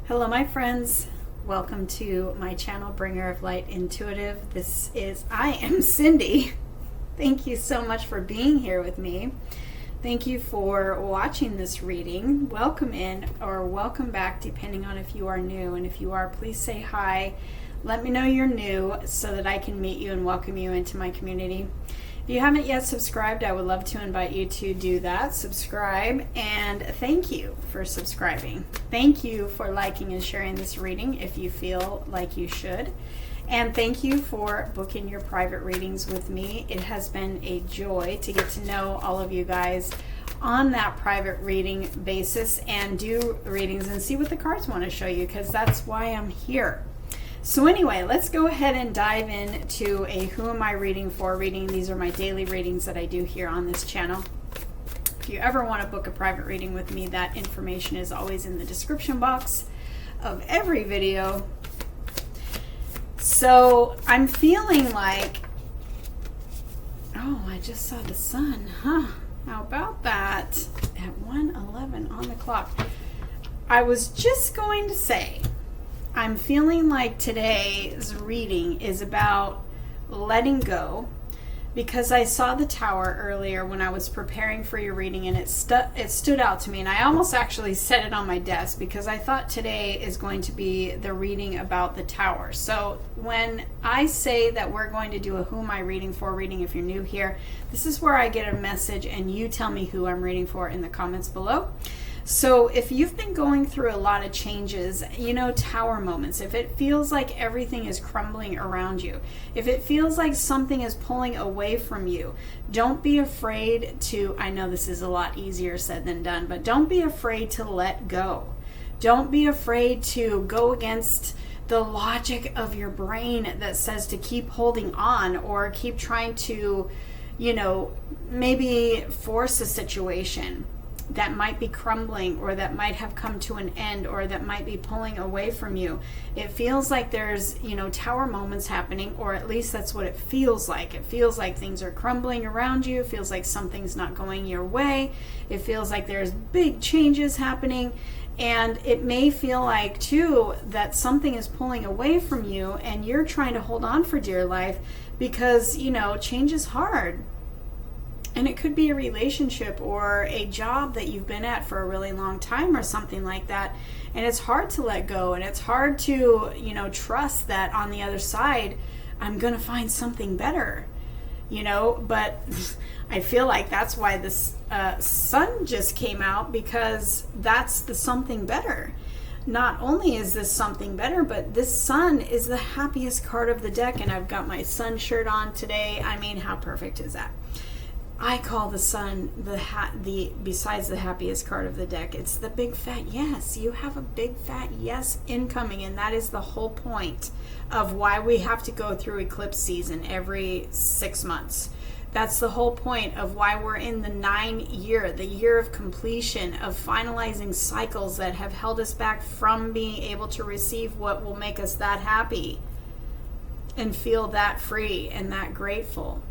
Hello, my friends. Welcome to my channel, Bringer of Light Intuitive. I am Cindy. Thank you so much for being here with me. Thank you for watching this reading. Welcome in or welcome back, depending on if you are new. And if you are, please say hi. Let me know you're new so that I can meet you and welcome you into my community. If you haven't yet subscribed, I would love to invite you to do that. Subscribe, and thank you for subscribing. Thank you for liking and sharing this reading if you feel like you should. And thank you for booking your private readings with me. It has been a joy to get to know all of you guys on that private reading basis and do readings and see what the cards want to show you, because that's why I'm here. So anyway, let's go ahead and dive into a Who Am I Reading For reading. These are my daily readings that I do here on this channel. If you ever want to book a private reading with me, that information is always in the description box of every video. So I'm feeling like, I just saw the sun, huh? How about that? At 1:11 on the clock. I was just going to say, I'm feeling like today's reading is about letting go, because I saw the tower earlier when I was preparing for your reading, and it stood out to me, and I almost actually set it on my desk because I thought today is going to be the reading about the tower. So when I say that we're going to do a Who Am I Reading For reading, if you're new here, this is where I get a message and you tell me who I'm reading for in the comments below. So if you've been going through a lot of changes, tower moments, if it feels like everything is crumbling around you, if it feels like something is pulling away from you, don't be afraid to, I know this is a lot easier said than done, but don't be afraid to let go. Don't be afraid to go against the logic of your brain that says to keep holding on or keep trying to, maybe force a situation that might be crumbling or that might have come to an end or that might be pulling away from you. It feels like there's, tower moments happening, or at least that's what it feels like. It feels like things are crumbling around you. It feels like something's not going your way. It feels like there's big changes happening. And it may feel like, too, that something is pulling away from you and you're trying to hold on for dear life because, change is hard. And it could be a relationship or a job that you've been at for a really long time or something like that. And it's hard to let go, and it's hard to, trust that on the other side, I'm going to find something better, but I feel like that's why this sun just came out, because that's the something better. Not only is this something better, but this sun is the happiest card of the deck, and I've got my sun shirt on today. I mean, how perfect is that? I call the sun besides the happiest card of the deck, it's the big fat yes. You have a big fat yes incoming, and that is the whole point of why we have to go through eclipse season every 6 months. That's the whole point of why we're in the the year of completion, of finalizing cycles that have held us back from being able to receive what will make us that happy and feel that free and that grateful.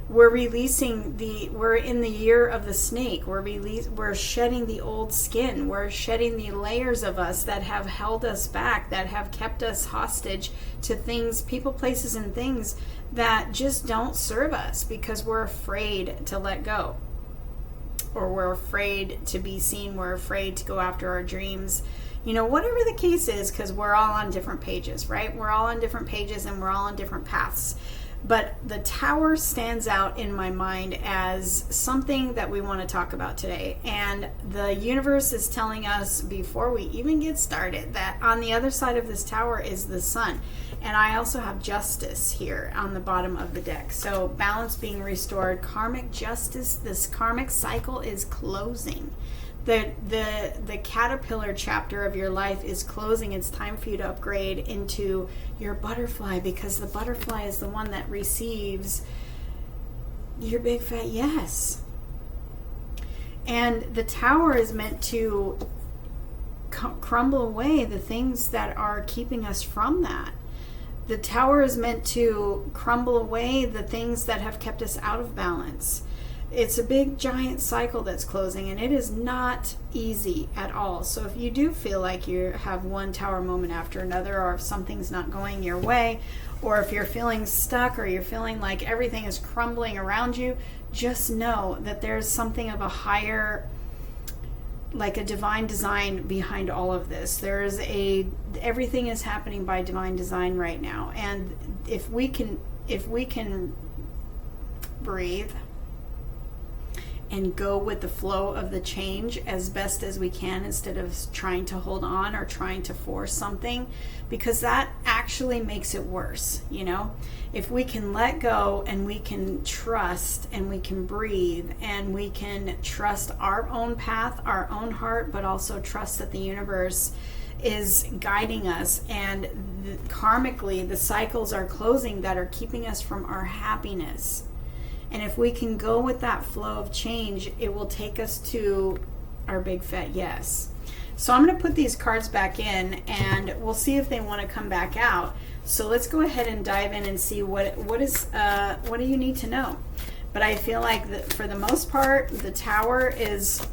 We're in the year of the snake. We're shedding the old skin. We're shedding the layers of us that have held us back, that have kept us hostage to things, people, places, and things that just don't serve us because we're afraid to let go. Or we're afraid to be seen. We're afraid to go after our dreams. Whatever the case is, because we're all on different pages, right? We're all on different pages and we're all on different paths. But the tower stands out in my mind as something that we want to talk about today. And the universe is telling us before we even get started that on the other side of this tower is the sun. And I also have justice here on the bottom of the deck. So balance being restored, karmic justice, this karmic cycle is closing. The caterpillar chapter of your life is closing. It's time for you to upgrade into your butterfly, because the butterfly is the one that receives your big fat yes. And the tower is meant to crumble away the things that are keeping us from that. The tower is meant to crumble away the things that have kept us out of balance. it's a big giant cycle that's closing, and it is not easy at all. So if you do feel like you have one tower moment after another, or if something's not going your way, or if you're feeling stuck, or you're feeling like everything is crumbling around you, just know that there's something of a higher, like a divine design behind all of this. Everything is happening by divine design right now. And if we can breathe and go with the flow of the change as best as we can, instead of trying to hold on or trying to force something, because that actually makes it worse. If we can let go and we can trust and we can breathe and we can trust our own path, our own heart, but also trust that the universe is guiding us, and karmically the cycles are closing that are keeping us from our happiness. And if we can go with that flow of change, it will take us to our big fat yes. So I'm going to put these cards back in, and we'll see if they want to come back out. So let's go ahead and dive in and see what do you need to know. But I feel like for the most part, the Tower is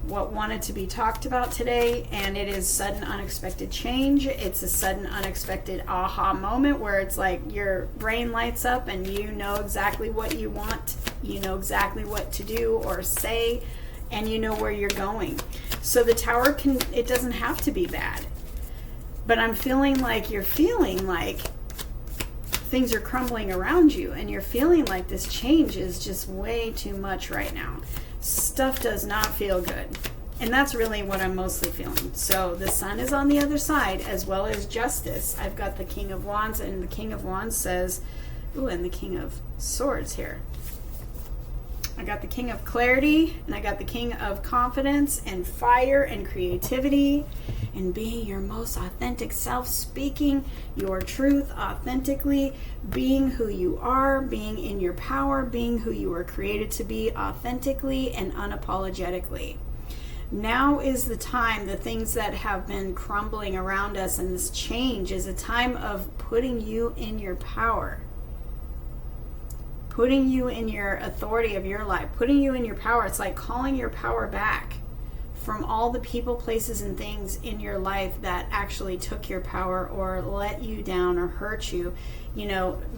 what wanted to be talked about today, and it is sudden unexpected change. It's a sudden unexpected aha moment where it's like your brain lights up and you know exactly what you want, you know exactly what to do or say, and you know where you're going. So the Tower it doesn't have to be bad, but I'm feeling like you're feeling like things are crumbling around you, and you're feeling like this change is just way too much right now. Stuff does not feel good. And that's really what I'm mostly feeling. So the Sun is on the other side, as well as Justice. I've got the King of Wands, and the King of Wands says, and the King of Swords here. I got the King of Clarity, and I got the King of Confidence and Fire and Creativity and being your most authentic self, speaking your truth authentically, being who you are, being in your power, being who you were created to be authentically and unapologetically. Now is the time. The things that have been crumbling around us and this change is a time of putting you in your power. Putting you in your authority of your life, putting you in your power. It's like calling your power back from all the people, places, and things in your life that actually took your power or let you down or hurt you,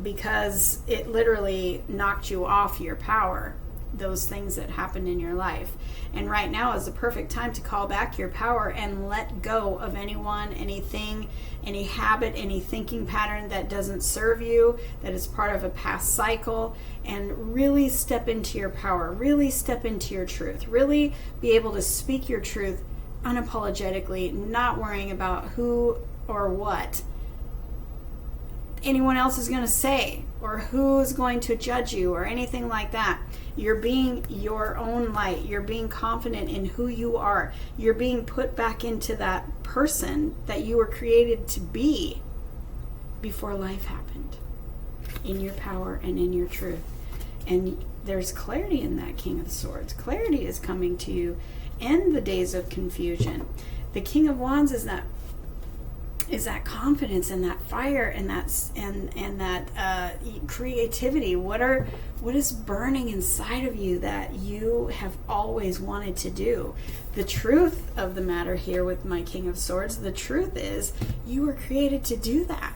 because it literally knocked you off your power, those things that happened in your life. And right now is the perfect time to call back your power and let go of anyone, anything, any habit, any thinking pattern that doesn't serve you, that is part of a past cycle, and really step into your power, really step into your truth, really be able to speak your truth unapologetically, not worrying about who or what anyone else is going to say or who's going to judge you or anything like that. You're being your own light. You're being confident in who you are. You're being put back into that person that you were created to be before life happened, in your power and in your truth. And there's clarity in that King of Swords. Clarity is coming to you in the days of confusion. The King of Wands is that confidence and that fire and that creativity. What is burning inside of you that you have always wanted to do? The truth of the matter here with my King of Swords, the truth is you were created to do that.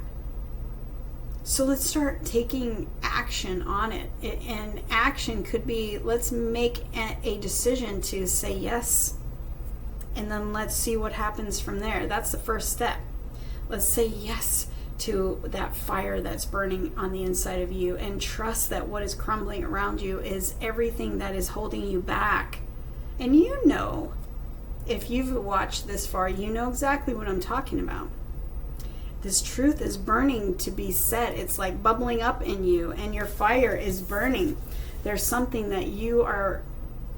So let's start taking action on it. And action could be, let's make a decision to say yes, and then let's see what happens from there. That's the first step. Let's say yes to that fire that's burning on the inside of you, and trust that what is crumbling around you is everything that is holding you back. And if you've watched this far, you know exactly what I'm talking about. This truth is burning to be set. It's like bubbling up in you, and your fire is burning. There's something that you are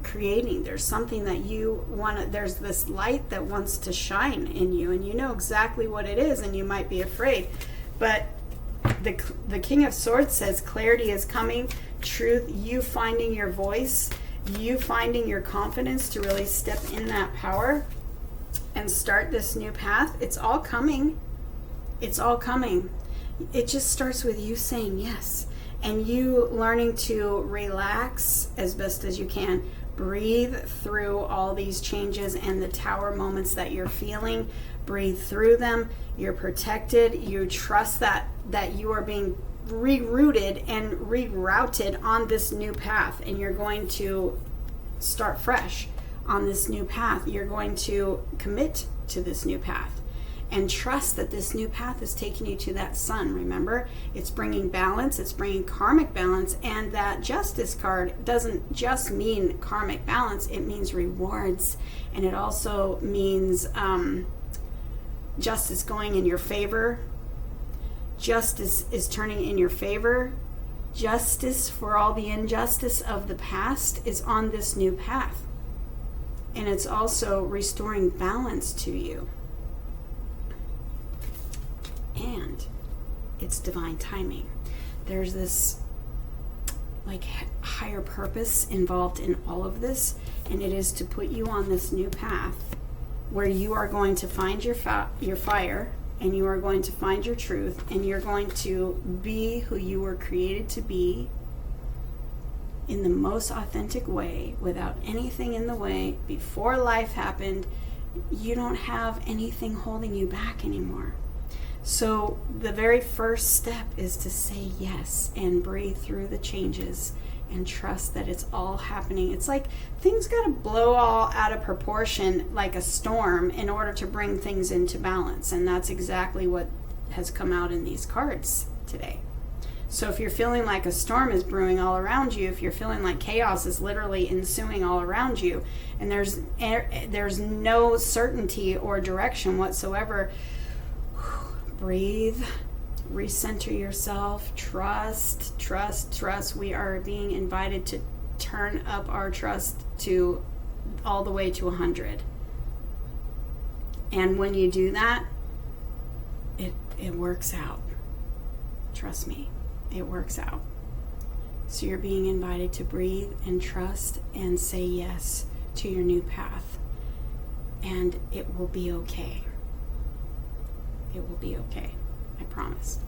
creating. There's something that you want. There's this light that wants to shine in you, and you know exactly what it is, and you might be afraid. But the King of Swords says clarity is coming, truth, you finding your voice, you finding your confidence to really step in that power and start this new path. It's all coming. It's all coming. It just starts with you saying yes. and you learning to relax as best as you can. Breathe through all these changes and the tower moments that you're feeling. Breathe through them. You're protected. You trust that you are being rerouted and rerouted on this new path, and you're going to start fresh on this new path. You're going to commit to this new path and trust that this new path is taking you to that sun. Remember, it's bringing balance, it's bringing karmic balance, and that justice card doesn't just mean karmic balance, it means rewards, and it also means justice going in your favor. Justice is turning in your favor. Justice for all the injustice of the past is on this new path. And it's also restoring balance to you. And it's divine timing. There's this like higher purpose involved in all of this, and it is to put you on this new path where you are going to find your fire, and you are going to find your truth, and you're going to be who you were created to be in the most authentic way, without anything in the way. Before life happened, you don't have anything holding you back anymore. So the very first step is to say yes and breathe through the changes and trust that it's all happening. It's like things got to blow all out of proportion like a storm in order to bring things into balance. And that's exactly what has come out in these cards today. So if you're feeling like a storm is brewing all around you, if you're feeling like chaos is literally ensuing all around you, and there's no certainty or direction whatsoever, breathe, recenter yourself, trust. We are being invited to turn up our trust to all the way to 100. And when you do that, it works out. Trust me, it works out. So you're being invited to breathe and trust and say yes to your new path. And it will be okay. It will be okay. I promise.